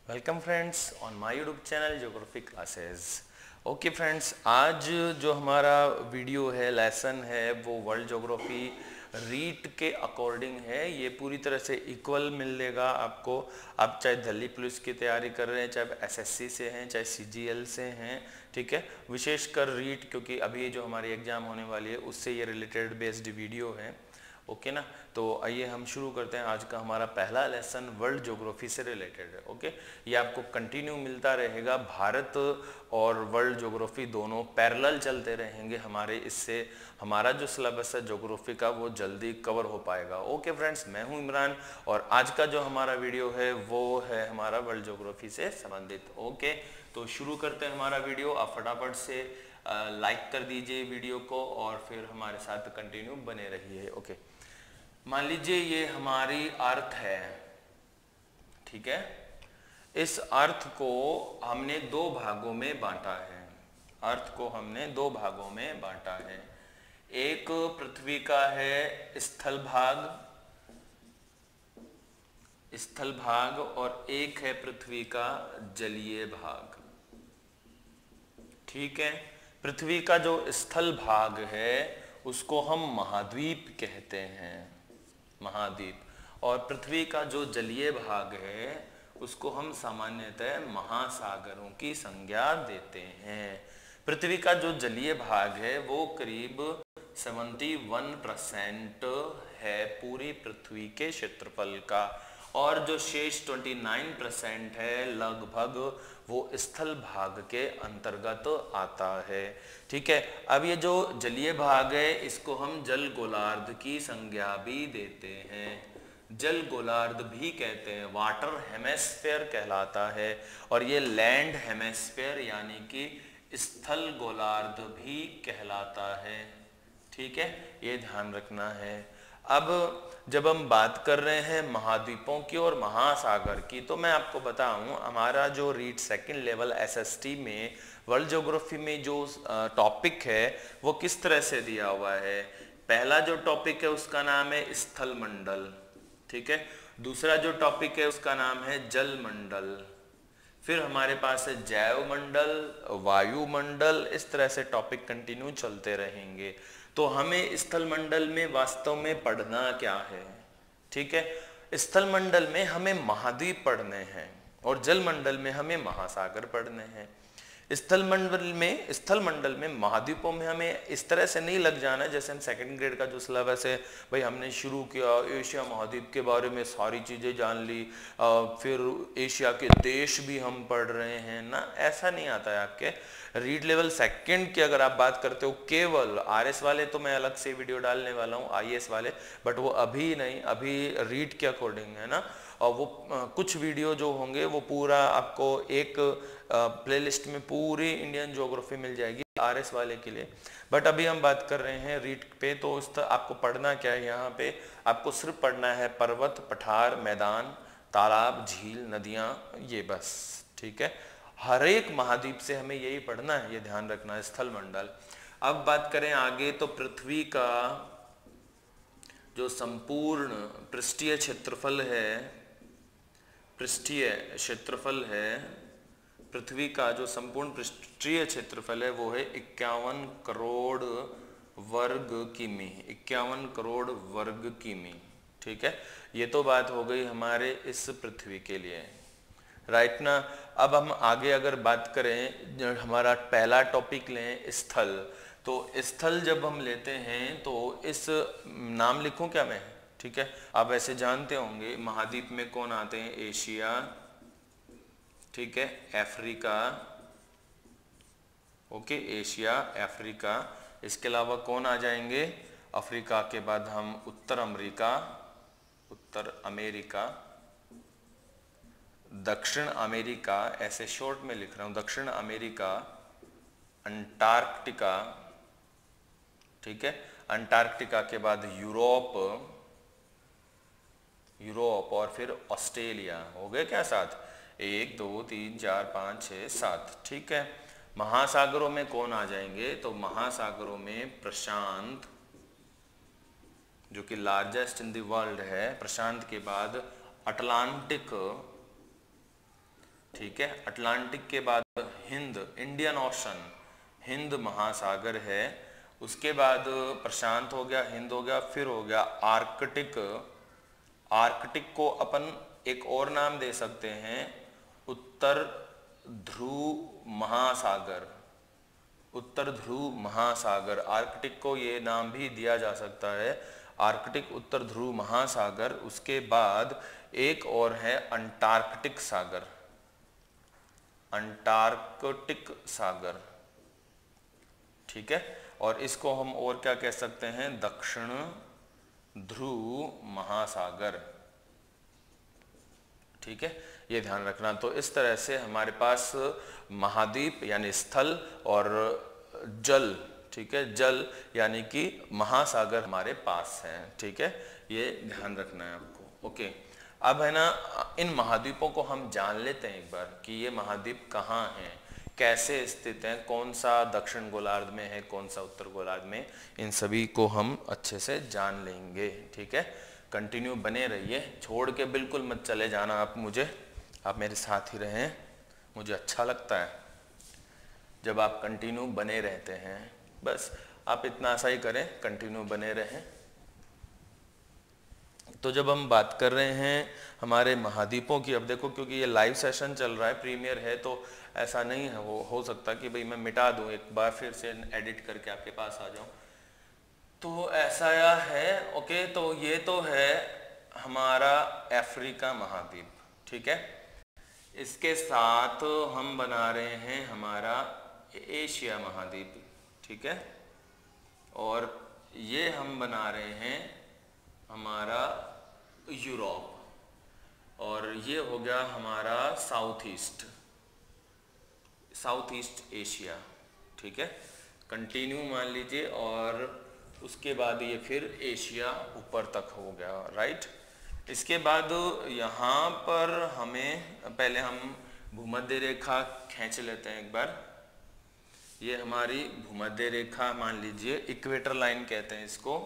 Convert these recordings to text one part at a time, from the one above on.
Welcome friends on my YouTube channel geography classes. Okay friends, आज जो हमारा video है, लेसन है, वो वर्ल्ड ज्योग्राफी रीट के अकॉर्डिंग है। ये पूरी तरह से इक्वल मिलेगा आपको। आप चाहे दिल्ली पुलिस की तैयारी कर रहे हैं, चाहे एसएससी से हैं, चाहे सीजीएल से हैं, ठीक है। विशेषकर रीट, क्योंकि अभी जो हमारी एग्जाम होने वाली है उससे ये रिलेटेड बेस्ड वीडियो है। ओके ना, तो आइए हम शुरू करते हैं। आज का हमारा पहला लेसन वर्ल्ड ज्योग्राफी से रिलेटेड है। ओके, ये आपको कंटिन्यू मिलता रहेगा। भारत और वर्ल्ड ज्योग्राफी दोनों पैरेलल चलते रहेंगे हमारे। इससे हमारा जो सिलेबस है ज्योग्राफी का वो जल्दी कवर हो पाएगा। ओके फ्रेंड्स, मैं हूं इमरान और आज का जो हमारा वीडियो है वो है हमारा वर्ल्ड ज्योग्राफी से संबंधित। ओके, तो शुरू करते हैं हमारा वीडियो। आप फटाफट से लाइक कर दीजिए वीडियो को और फिर हमारे साथ कंटिन्यू बने रहिए। ओके, मान लीजिए ये हमारी अर्थ है, ठीक है। इस अर्थ को हमने दो भागों में बांटा है। अर्थ को हमने दो भागों में बांटा है। एक पृथ्वी का है स्थल भाग और एक है पृथ्वी का जलीय भाग, ठीक है। पृथ्वी का जो स्थल भाग है उसको हम महाद्वीप कहते हैं, महाद्वीप। और पृथ्वी का जो जलीय भाग है उसको हम सामान्यतः महासागरों की संज्ञा देते हैं। पृथ्वी का जो जलीय भाग है वो करीब 71% है पूरी पृथ्वी के क्षेत्रफल का, और जो शेष 29% है लगभग वो स्थल भाग के अंतर्गत आता है, ठीक है। अब ये जो जलीय भाग है इसको हम जल गोलार्ध की संज्ञा भी देते हैं, जल गोलार्ध भी कहते हैं, वाटर हेमेस्फेयर कहलाता है। और ये लैंड हेमेस्फेयर यानी कि स्थल गोलार्ध भी कहलाता है, ठीक है। ये ध्यान रखना है। अब जब हम बात कर रहे हैं महाद्वीपों की और महासागर की, तो मैं आपको बताऊं हमारा जो रीट सेकंड लेवल एसएसटी में वर्ल्ड ज्योग्राफी में जो टॉपिक है वो किस तरह से दिया हुआ है। पहला जो टॉपिक है उसका नाम है स्थल मंडल, ठीक है। दूसरा जो टॉपिक है उसका नाम है जल मंडल। फिर हमारे पास है जैव मंडल, वायुमंडल। इस तरह से टॉपिक कंटिन्यू चलते रहेंगे। तो हमें स्थल मंडल में वास्तव में पढ़ना क्या है, ठीक है। स्थल मंडल में हमें महाद्वीप पढ़ने हैं और जल मंडल में हमें महासागर पढ़ने हैं। स्थल मंडल में महाद्वीपों में हमें इस तरह से नहीं लग जाना है जैसे हम सेकंड ग्रेड का जो सिलेबस है, भाई हमने शुरू किया एशिया महाद्वीप के बारे में सारी चीज़ें जान ली, फिर एशिया के देश भी हम पढ़ रहे हैं ना, ऐसा नहीं आता है आपके रीड लेवल सेकंड की। अगर आप बात करते हो केवल आरएस वाले, तो मैं अलग से वीडियो डालने वाला हूँ आईएएस वाले, बट वो अभी नहीं, अभी रीड के अकॉर्डिंग है ना। और वो कुछ वीडियो जो होंगे वो पूरा आपको एक प्लेलिस्ट में पूरी इंडियन ज्योग्राफी मिल जाएगी आरएस वाले के लिए। बट अभी हम बात कर रहे हैं रीट पे, तो उस आपको पढ़ना क्या है। यहाँ पे आपको सिर्फ पढ़ना है पर्वत, पठार, मैदान, तालाब, झील, नदियाँ, ये बस, ठीक है। हर एक महाद्वीप से हमें यही पढ़ना है, ये ध्यान रखना है, स्थल मंडल। अब बात करें आगे, तो पृथ्वी का जो संपूर्ण पृष्ठीय क्षेत्रफल है, पृथ्वी का जो संपूर्ण पृष्ठीय क्षेत्रफल है वो है 51 करोड़ वर्ग किमी, 51 करोड़ वर्ग किमी, ठीक है। ये तो बात हो गई हमारे इस पृथ्वी के लिए, राइट ना। अब हम आगे अगर बात करें, हमारा पहला टॉपिक लें स्थल, तो स्थल जब हम लेते हैं तो इस नाम लिखूं क्या मैं, ठीक है। आप ऐसे जानते होंगे महाद्वीप में कौन आते हैं, एशिया, ठीक है, अफ्रीका, ओके, एशिया, अफ्रीका। इसके अलावा कौन आ जाएंगे, अफ्रीका के बाद हम उत्तर अमेरिका, दक्षिण अमेरिका, ऐसे शॉर्ट में लिख रहा हूं, दक्षिण अमेरिका, अंटार्कटिका, ठीक है। अंटार्कटिका के बाद यूरोप, और फिर ऑस्ट्रेलिया। हो गए क्या सात, 1 2 3 4 5 6 7, ठीक है। महासागरों में कौन आ जाएंगे, तो महासागरों में प्रशांत, जो कि लार्जेस्ट इन द वर्ल्ड है, प्रशांत के बाद अटलांटिक, ठीक है। अटलांटिक के बाद हिंद, इंडियन ओशन, हिंद महासागर है। उसके बाद प्रशांत हो गया, हिंद हो गया, फिर हो गया आर्कटिक। आर्कटिक को अपन एक और नाम दे सकते हैं उत्तर ध्रुव महासागर। उत्तर ध्रुव महासागर, आर्कटिक को ये नाम भी दिया जा सकता है, आर्कटिक उत्तर ध्रुव महासागर। उसके बाद एक और है अंटार्कटिक सागर, अंटार्कटिक सागर, ठीक है। और इसको हम और क्या कह सकते हैं, दक्षिण ध्रुव महासागर, ठीक है। ये ध्यान रखना। तो इस तरह से हमारे पास महाद्वीप यानी स्थल और जल, ठीक है, जल यानी कि महासागर हमारे पास हैं, ठीक है। ये ध्यान रखना है आपको। ओके, अब है ना, इन महाद्वीपों को हम जान लेते हैं एक बार कि ये महाद्वीप कहाँ हैं, कैसे स्थित हैं, कौन सा दक्षिण गोलार्ध में है, कौन सा उत्तर गोलार्ध में, इन सभी को हम अच्छे से जान लेंगे, ठीक है। कंटिन्यू बने रहिए, छोड़ के बिल्कुल मत चले जाना आप मुझे, आप मेरे साथ ही रहें। मुझे अच्छा लगता है जब आप कंटिन्यू बने रहते हैं। बस आप इतना सा ही करें, कंटिन्यू बने रहें। तो जब हम बात कर रहे हैं हमारे महाद्वीपों की, अब देखो क्योंकि ये लाइव सेशन चल रहा है, प्रीमियर है, तो ऐसा नहीं है हो सकता कि भाई मैं मिटा दूं, एक बार फिर से एडिट करके आपके पास आ जाऊं, तो ऐसा है। ओके, तो ये तो है हमारा अफ्रीका महाद्वीप, ठीक है। इसके साथ हम बना रहे हैं हमारा एशिया महाद्वीप, ठीक है। और ये हम बना रहे हैं हमारा यूरोप, और ये हो गया हमारा साउथ ईस्ट एशिया, ठीक है। कंटिन्यू मान लीजिए, और उसके बाद ये फिर एशिया ऊपर तक हो गया, राइट। इसके बाद यहाँ पर हमें पहले हम भूमध्य रेखा खींच लेते हैं एक बार। ये हमारी भूमध्य रेखा मान लीजिए, इक्वेटर लाइन कहते हैं इसको,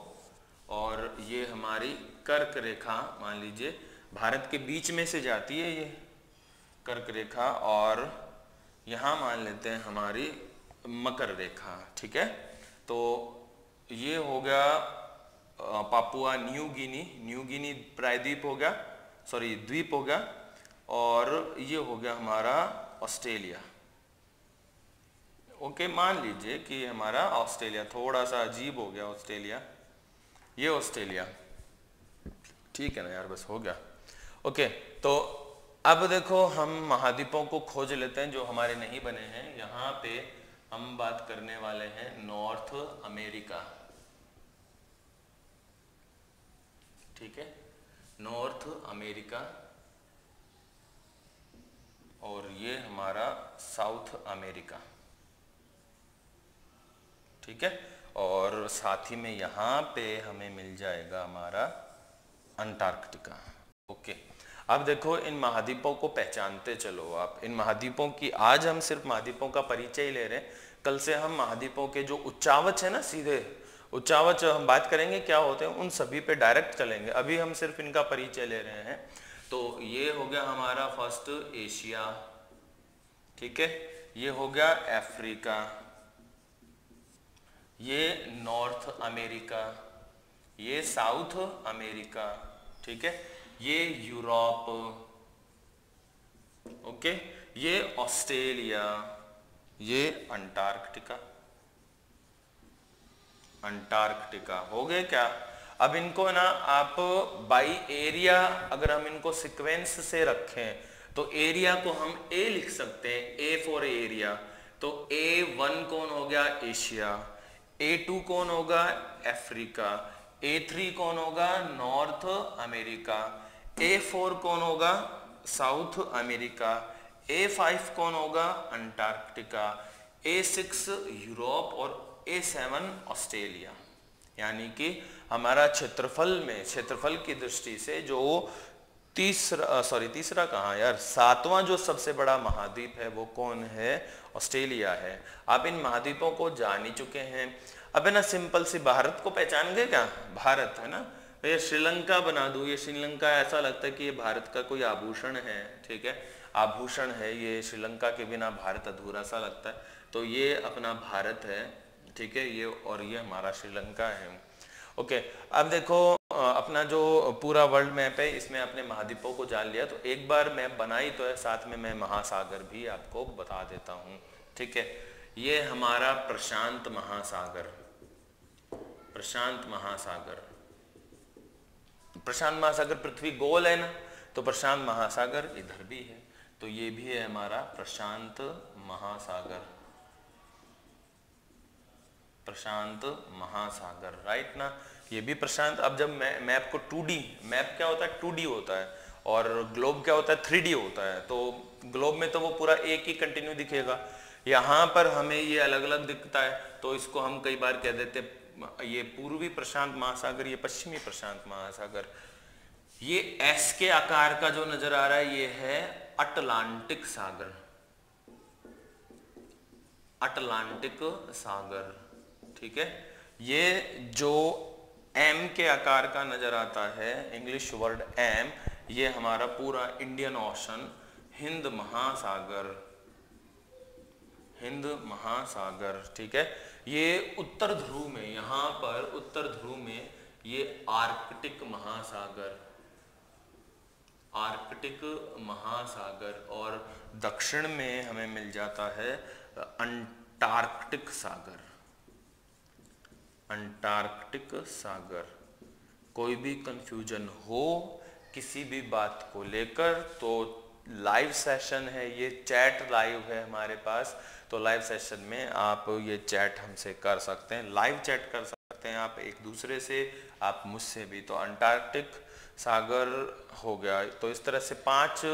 और ये हमारी कर्क रेखा मान लीजिए, भारत के बीच में से जाती है ये कर्क रेखा, और यहाँ मान लेते हैं हमारी मकर रेखा, ठीक है। तो ये हो गया पापुआ न्यू गिनी प्रायद्वीप हो गया, सॉरी द्वीप हो गया, और ये हो गया हमारा ऑस्ट्रेलिया। ओके, मान लीजिए कि हमारा ऑस्ट्रेलिया, थोड़ा सा अजीब हो गया ऑस्ट्रेलिया, ये ऑस्ट्रेलिया, ठीक है ना यार, बस हो गया। ओके, तो अब देखो हम महाद्वीपों को खोज लेते हैं जो हमारे नहीं बने हैं। यहाँ पे हम बात करने वाले हैं नॉर्थ अमेरिका, ठीक है, नॉर्थ अमेरिका, और ये हमारा साउथ अमेरिका, ठीक है। और साथ ही में यहाँ पे हमें मिल जाएगा हमारा अंटार्कटिका। ओके, अब देखो इन महाद्वीपों को पहचानते चलो आप। इन महाद्वीपों की, आज हम सिर्फ महाद्वीपों का परिचय ही ले रहे हैं, कल से हम महाद्वीपों के जो उच्चावच है ना, सीधे उच्चावच हम बात करेंगे क्या होते हैं, उन सभी पे डायरेक्ट चलेंगे। अभी हम सिर्फ इनका परिचय ले रहे हैं। तो ये हो गया हमारा फर्स्ट एशिया, ठीक है, ये हो गया अफ्रीका, ये नॉर्थ अमेरिका, ये साउथ अमेरिका, ठीक है, ये यूरोप, ओके, ये ऑस्ट्रेलिया, ये अंटार्कटिका। हो गए क्या। अब इनको ना आप बाई एरिया, अगर हम इनको सीक्वेंस से रखें तो एरिया को हम ए लिख सकते हैं, ए फॉर एरिया। तो A1 कौन हो गया, एशिया, A2 कौन होगा, अफ्रीका, A3 कौन होगा, नॉर्थ अमेरिका, A4 कौन होगा, साउथ अमेरिका, A5 कौन होगा, अंटार्कटिका, A6 यूरोप, और A7 ऑस्ट्रेलिया। यानी कि हमारा क्षेत्रफल की दृष्टि से जो तीसरा कहाँ यार, सातवां जो सबसे बड़ा महाद्वीप है वो कौन है, ऑस्ट्रेलिया है। आप इन महाद्वीपों को जान ही चुके हैं। अब है ना, सिंपल सी भारत को पहचान गए क्या, भारत है ना, ये श्रीलंका बना दूं, ये श्रीलंका ऐसा लगता है कि ये भारत का कोई आभूषण है, ठीक है, आभूषण है ये, श्रीलंका के बिना भारत अधूरा सा लगता है। तो ये अपना भारत है, ठीक है, ये, और ये हमारा श्रीलंका है। ओके, अब देखो अपना जो पूरा वर्ल्ड मैप है इसमें अपने महाद्वीपों को जान लिया, तो एक बार मैप बनाई तो है, साथ में मैं महासागर भी आपको बता देता हूँ, ठीक है। ये हमारा प्रशांत महासागर, प्रशांत महासागर, प्रशांत महासागर, पृथ्वी गोल है ना, तो प्रशांत महासागर इधर भी है, तो ये भी है हमारा प्रशांत महासागर, प्रशांत महासागर, राइट ना, ये भी प्रशांत। अब जब मैप को 2D, मैप क्या होता है 2D होता है, और ग्लोब क्या होता है 3D होता है। तो ग्लोब में तो वो पूरा एक ही कंटिन्यू दिखेगा, यहाँ पर हमें ये अलग अलग दिखता है, तो इसको हम कई बार कह देते हैं ये पूर्वी प्रशांत महासागर, ये पश्चिमी प्रशांत महासागर। ये एस के आकार का जो नजर आ रहा है ये है अटलांटिक सागर, अटलांटिक सागर, ठीक है। ये जो एम के आकार का नजर आता है, इंग्लिश वर्ड एम, ये हमारा पूरा इंडियन ओशन, हिंद महासागर, हिंद महासागर, ठीक है। ये उत्तर ध्रुव में, यहां पर उत्तर ध्रुव में ये आर्कटिक महासागर, आर्कटिक महासागर, और दक्षिण में हमें मिल जाता है अंटार्कटिक सागर, अंटार्कटिक सागर। कोई भी कंफ्यूजन हो किसी भी बात को लेकर तो लाइव सेशन है, ये चैट लाइव है हमारे पास, तो लाइव सेशन में आप ये चैट हमसे कर सकते हैं, लाइव चैट कर सकते हैं आप एक दूसरे से, आप मुझसे भी। तो अंटार्कटिक सागर हो गया, तो इस तरह से 5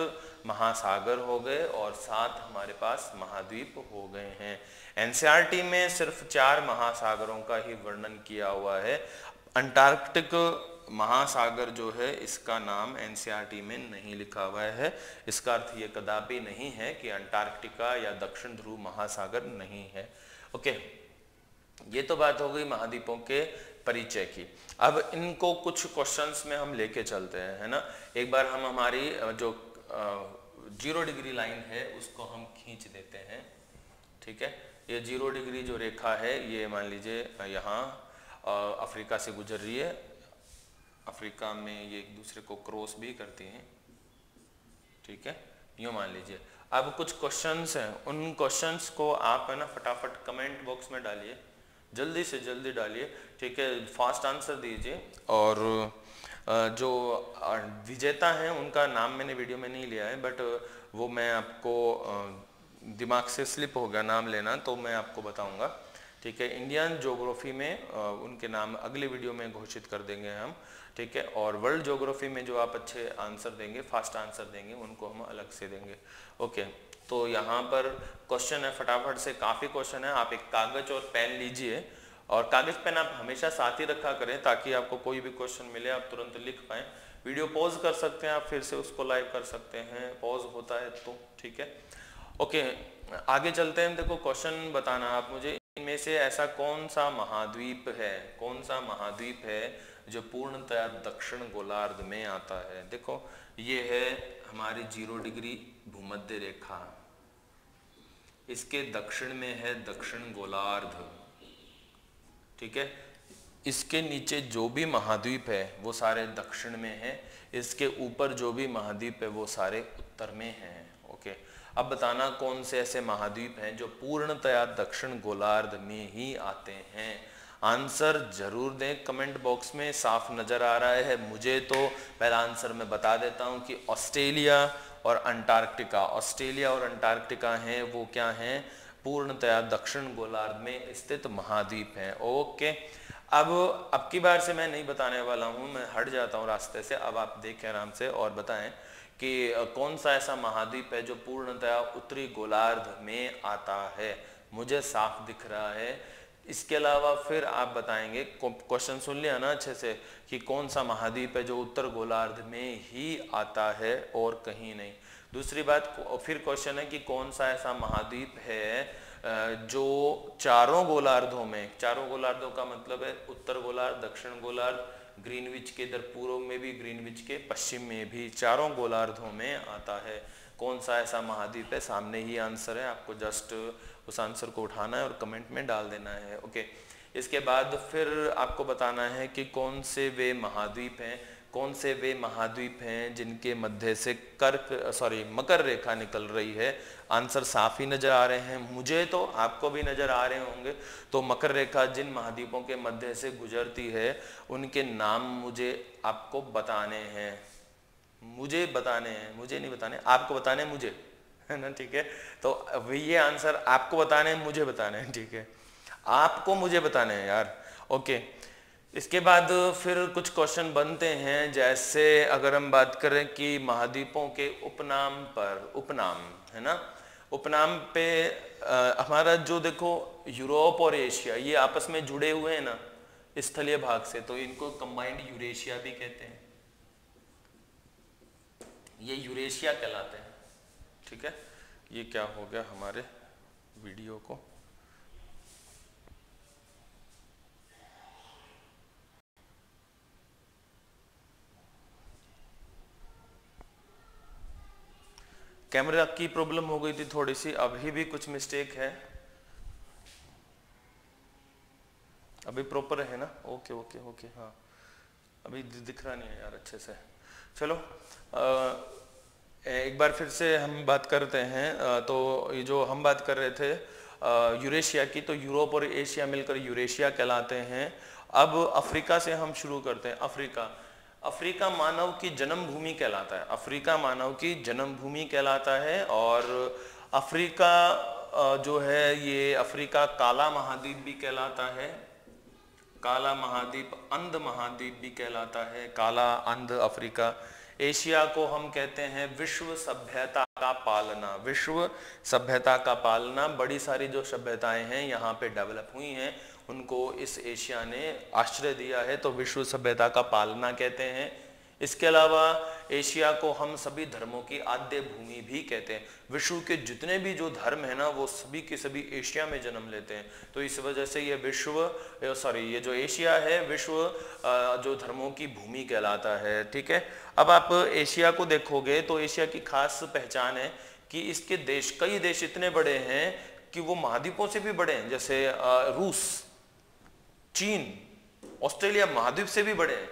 महासागर हो गए और 7 हमारे पास महाद्वीप हो गए हैं। एनसीईआरटी में सिर्फ 4 महासागरों का ही वर्णन किया हुआ है। अंटार्कटिक महासागर जो है इसका नाम एनसीईआरटी में नहीं लिखा हुआ है, इसका अर्थ ये कदापि नहीं है कि अंटार्कटिका या दक्षिण ध्रुव महासागर नहीं है। ओके, ये तो बात हो गई महाद्वीपों के परिचय की। अब इनको कुछ क्वेश्चंस में हम लेके चलते हैं, है ना। एक बार हम हमारी जो 0 डिग्री लाइन है उसको हम खींच देते हैं, ठीक है। ये 0 डिग्री जो रेखा है ये मान लीजिए यहाँ अफ्रीका से गुजर रही है, अफ्रीका में ये एक दूसरे को क्रॉस भी करती हैं, ठीक है, यूँ मान लीजिए। अब कुछ क्वेश्चंस हैं, उन क्वेश्चंस को आप है ना फटाफट कमेंट बॉक्स में डालिए, जल्दी से जल्दी डालिए, ठीक है, फास्ट आंसर दीजिए। और जो विजेता हैं उनका नाम मैंने वीडियो में नहीं लिया है, बट वो मैं आपको दिमाग से स्लिप हो गया नाम लेना, तो मैं आपको बताऊंगा, ठीक है। इंडियन ज्योग्राफी में उनके नाम अगले वीडियो में घोषित कर देंगे हम, ठीक है। और वर्ल्ड ज्योग्राफी में जो आप अच्छे आंसर देंगे, फास्ट आंसर देंगे, उनको हम अलग से देंगे। ओके, तो यहाँ पर क्वेश्चन है, फटाफट से काफ़ी क्वेश्चन है। आप एक कागज और पेन लीजिए, और कागज पेन आप हमेशा साथ ही रखा करें ताकि आपको कोई भी क्वेश्चन मिले आप तुरंत लिख पाएँ। वीडियो पॉज कर सकते हैं आप, फिर से उसको लाइव कर सकते हैं, पॉज होता है तो, ठीक है। ओके, आगे चलते हैं। देखो क्वेश्चन बताना आप मुझे, इनमें से ऐसा कौन सा महाद्वीप है, कौन सा महाद्वीप है जो पूर्णतया दक्षिण गोलार्ध में आता है। देखो ये है हमारी 0 डिग्री भूमध्य रेखा, इसके दक्षिण में है दक्षिण गोलार्ध, ठीक है। इसके नीचे जो भी महाद्वीप है वो सारे दक्षिण में है, इसके ऊपर जो भी महाद्वीप है वो सारे उत्तर में हैं। ओके, अब बताना कौन से ऐसे महाद्वीप हैं जो पूर्णतया दक्षिण गोलार्ध में ही आते हैं। आंसर जरूर दें कमेंट बॉक्स में, साफ नजर आ रहा है मुझे तो। पहला आंसर मैं बता देता हूं कि ऑस्ट्रेलिया और अंटार्कटिका, ऑस्ट्रेलिया और अंटार्कटिका हैं वो क्या हैं, पूर्णतया दक्षिण गोलार्ध में स्थित महाद्वीप हैं। ओके, अब की बार से मैं नहीं बताने वाला हूं, मैं हट जाता हूं रास्ते से। अब आप देखें आराम से और बताएं कि कौन सा ऐसा महाद्वीप है जो पूर्णतया उत्तरी गोलार्ध में आता है। मुझे साफ दिख रहा है। इसके अलावा फिर आप बताएंगे, क्वेश्चन सुन लिया ना अच्छे से, कि कौन सा महाद्वीप है जो उत्तर गोलार्ध में ही आता है और कहीं नहीं। दूसरी बात, फिर क्वेश्चन है कि कौन सा ऐसा महाद्वीप है जो चारों गोलार्धों में, चारों गोलार्धों का मतलब है उत्तर गोलार्ध, दक्षिण गोलार्ध, ग्रीनविच के इधर पूर्व में भी, ग्रीनविच के पश्चिम में भी, चारों गोलार्धों में आता है। कौन सा ऐसा महाद्वीप है, सामने ही आंसर है, आपको जस्ट उस आंसर को उठाना है और कमेंट में डाल देना है। ओके, इसके बाद फिर आपको बताना है कि कौन से वे महाद्वीप हैं, कौन से वे महाद्वीप हैं जिनके मध्य से मकर रेखा निकल रही है। आंसर साफ ही नजर आ रहे हैं मुझे, तो आपको भी नजर आ रहे होंगे। तो मकर रेखा जिन महाद्वीपों के मध्य से गुजरती है उनके नाम मुझे आपको बताने हैं, मुझे बताने हैं, मुझे नहीं बताने, आपको बताने हैं मुझे, है ना, ठीक है। तो ये आंसर आपको बताने हैं, मुझे बताने हैं, ठीक है, आपको मुझे बताने हैं यार। ओके, इसके बाद फिर कुछ क्वेश्चन बनते हैं, जैसे अगर हम बात करें कि महाद्वीपों के उपनाम पर, उपनाम है ना, उपनाम पे हमारा जो देखो यूरोप और एशिया ये आपस में जुड़े हुए हैं ना स्थलीय भाग से, तो इनको कंबाइंड यूरेशिया भी कहते हैं, ये यूरेशिया कहलाते हैं, ठीक है। ये क्या हो गया हमारे वीडियो को, कैमरा की प्रॉब्लम हो गई थी थोड़ी सी, अभी भी कुछ मिस्टेक है, अभी प्रॉपर है ना, ओके ओके ओके, हाँ अभी दिख रहा नहीं है यार अच्छे से। चलो एक बार फिर से हम बात करते हैं। तो ये जो हम बात कर रहे थे यूरेशिया की, तो यूरोप और एशिया मिलकर यूरेशिया कहलाते हैं। अब अफ्रीका से हम शुरू करते हैं। अफ्रीका, अफ्रीका मानव की जन्मभूमि कहलाता है, अफ्रीका मानव की जन्मभूमि कहलाता है। और अफ्रीका जो है ये अफ्रीका काला महाद्वीप भी कहलाता है, काला महाद्वीप, अंध महाद्वीप भी कहलाता है, काला अंध अफ्रीका। एशिया को हम कहते हैं विश्व सभ्यता का पालना, विश्व सभ्यता का पालना, बड़ी सारी जो सभ्यताएं हैं यहाँ पे डेवलप हुई हैं उनको इस एशिया ने आश्रय दिया है, तो विश्व सभ्यता का पालना कहते हैं। इसके अलावा एशिया को हम सभी धर्मों की आद्य भूमि भी कहते हैं। विश्व के जितने भी जो धर्म है ना वो सभी के सभी एशिया में जन्म लेते हैं, तो इस वजह से ये ये जो एशिया है विश्व जो धर्मों की भूमि कहलाता है, ठीक है। अब आप एशिया को देखोगे तो एशिया की खास पहचान है कि इसके देश, कई देश इतने बड़े हैं कि वो महाद्वीपों से भी बड़े हैं, जैसे रूस, चीन, ऑस्ट्रेलिया महाद्वीप से भी बड़े हैं।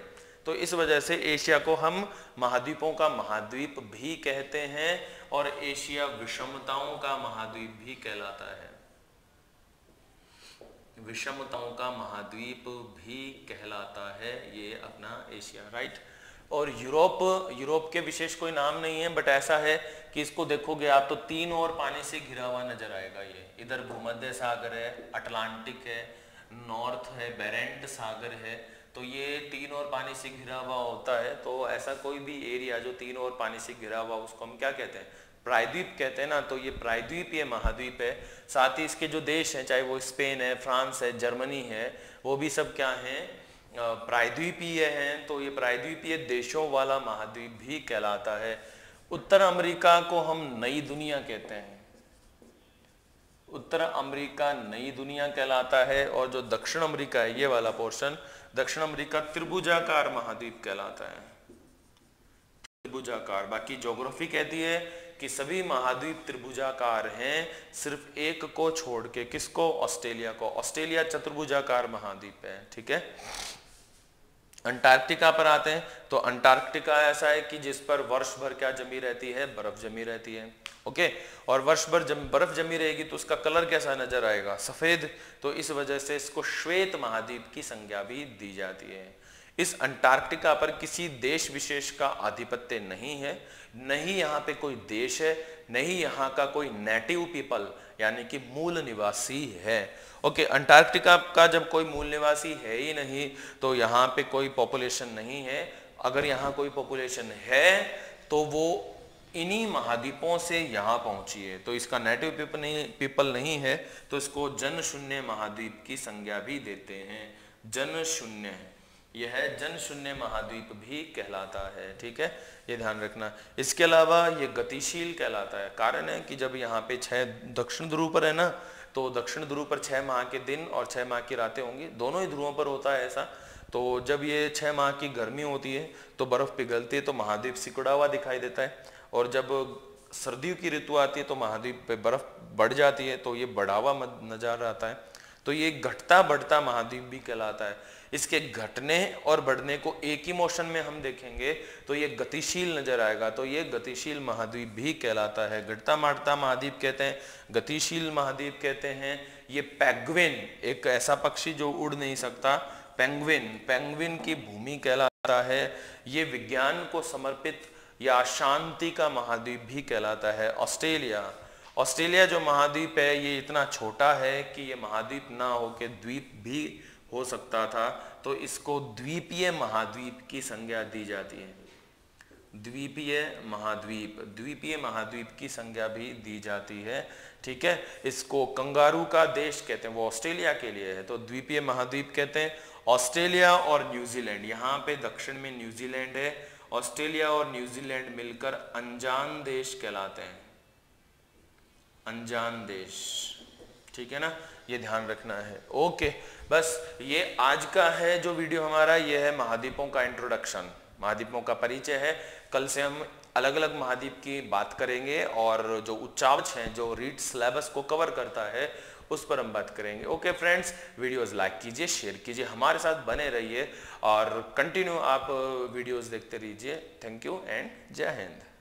तो इस वजह से एशिया को हम महाद्वीपों का महाद्वीप भी कहते हैं और एशिया विषमताओं का महाद्वीप भी कहलाता है, विषमताओं का महाद्वीप भी कहलाता है ये अपना एशिया, राइट। और यूरोप के विशेष कोई नाम नहीं है, बट ऐसा है कि इसको देखोगे आप तो तीन ओर पानी से घिरा हुआ नजर आएगा। ये इधर भूमध्य सागर है, अटलांटिक है, नॉर्थ है, बेरेंट सागर है, तो ये तीन ओर पानी से घिरा हुआ होता है। तो ऐसा कोई भी एरिया जो तीन ओर पानी से घिरा हुआ उसको हम क्या कहते हैं, प्रायद्वीप कहते हैं ना। तो ये प्रायद्वीप, ये महाद्वीप है। साथ ही इसके जो देश हैं, चाहे वो स्पेन है, फ्रांस है, जर्मनी है, वो भी सब क्या हैं, प्रायद्वीपीय हैं। तो ये प्रायद्वीपीय देशों वाला महाद्वीप भी कहलाता है। उत्तर अमेरिका को हम नई दुनिया कहते हैं, उत्तर अमेरिका नई दुनिया कहलाता है। और जो दक्षिण अमेरिका है ये वाला पोर्शन, दक्षिण अमेरिका त्रिभुजाकार महाद्वीप कहलाता है, त्रिभुजाकार। बाकी ज्योग्राफी कहती है कि सभी महाद्वीप त्रिभुजाकार हैं, सिर्फ एक को छोड़ के, किसको, ऑस्ट्रेलिया को। ऑस्ट्रेलिया चतुर्भुजाकार महाद्वीप है, ठीक है। अंटार्कटिका पर आते हैं, तो अंटार्कटिका ऐसा है कि जिस पर वर्ष भर क्या जमी रहती है, बर्फ जमी रहती है, ओके। और वर्ष भर बर्फ जमी रहेगी तो उसका कलर कैसा नजर आएगा, सफेद। तो इस वजह से इसको श्वेत महाद्वीप की संज्ञा भी दी जाती है। इस अंटार्कटिका पर किसी देश विशेष का आधिपत्य नहीं है, नहीं यहाँ पे कोई देश है, नहीं यहाँ का कोई नेटिव पीपल यानी कि मूल निवासी है, ओके। अंटार्कटिका का जब कोई मूल निवासी है ही नहीं तो यहाँ पे कोई पॉपुलेशन नहीं है। अगर यहाँ कोई पॉपुलेशन है तो वो इन्हीं महाद्वीपों से यहाँ पहुंची है, तो इसका नेटिव पीपल नहीं है, तो इसको जन शून्य महाद्वीप की संज्ञा भी देते हैं। जन शून्य, यह जन शून्य महाद्वीप भी कहलाता है, ठीक है, ये ध्यान रखना। इसके अलावा ये गतिशील कहलाता है। कारण है कि जब यहाँ पे 6 दक्षिण ध्रुव पर है ना, तो दक्षिण ध्रुव पर 6 माह के दिन और 6 माह की रातें होंगी, दोनों ही ध्रुवों पर होता है ऐसा। तो जब ये 6 माह की गर्मी होती है तो बर्फ पिघलती है तो महाद्वीप सिकुड़ा हुआ दिखाई देता है, और जब सर्दियों की ऋतु आती है तो महाद्वीप पे बर्फ बढ़ जाती है तो ये बढ़ा हुआ नजर आता है। तो ये घटता बढ़ता महाद्वीप भी कहलाता है। इसके घटने और बढ़ने को एक ही मोशन में हम देखेंगे तो ये गतिशील नजर आएगा, तो ये गतिशील महाद्वीप भी कहलाता है। घटता बढ़ता महाद्वीप कहते हैं, गतिशील महाद्वीप कहते हैं। ये पेंगुइन, एक ऐसा पक्षी जो उड़ नहीं सकता, पेंगुइन, पेंगुइन की भूमि कहलाता है। ये विज्ञान को समर्पित या शांति का महाद्वीप भी कहलाता है। ऑस्ट्रेलिया, ऑस्ट्रेलिया जो महाद्वीप है ये इतना छोटा है कि ये महाद्वीप ना होके द्वीप भी हो सकता था, तो इसको द्वीपीय महाद्वीप की संज्ञा दी जाती है। द्वीपीय महाद्वीप, द्वीपीय महाद्वीप की संज्ञा भी दी जाती है। ठीक है, इसको कंगारू का देश कहते हैं, वो ऑस्ट्रेलिया के लिए है, तो द्वीपीय महाद्वीप कहते हैं। ऑस्ट्रेलिया और न्यूजीलैंड, यहाँ पे दक्षिण में न्यूजीलैंड है, ऑस्ट्रेलिया और न्यूजीलैंड मिलकर अनजान देश कहलाते हैं, अनजान देश। ठीक है ना, ये ध्यान रखना है। ओके, बस ये आज का है जो वीडियो हमारा, ये है महाद्वीपों का इंट्रोडक्शन, महाद्वीपों का परिचय है। कल से हम अलग अलग महाद्वीप की बात करेंगे और जो उच्चावच हैं, जो रीड सिलेबस को कवर करता है, उस पर हम बात करेंगे। ओके फ्रेंड्स, वीडियोस लाइक कीजिए, शेयर कीजिए, हमारे साथ बने रहिए और कंटिन्यू आप वीडियोस देखते रहिए। थैंक यू एंड जय हिंद।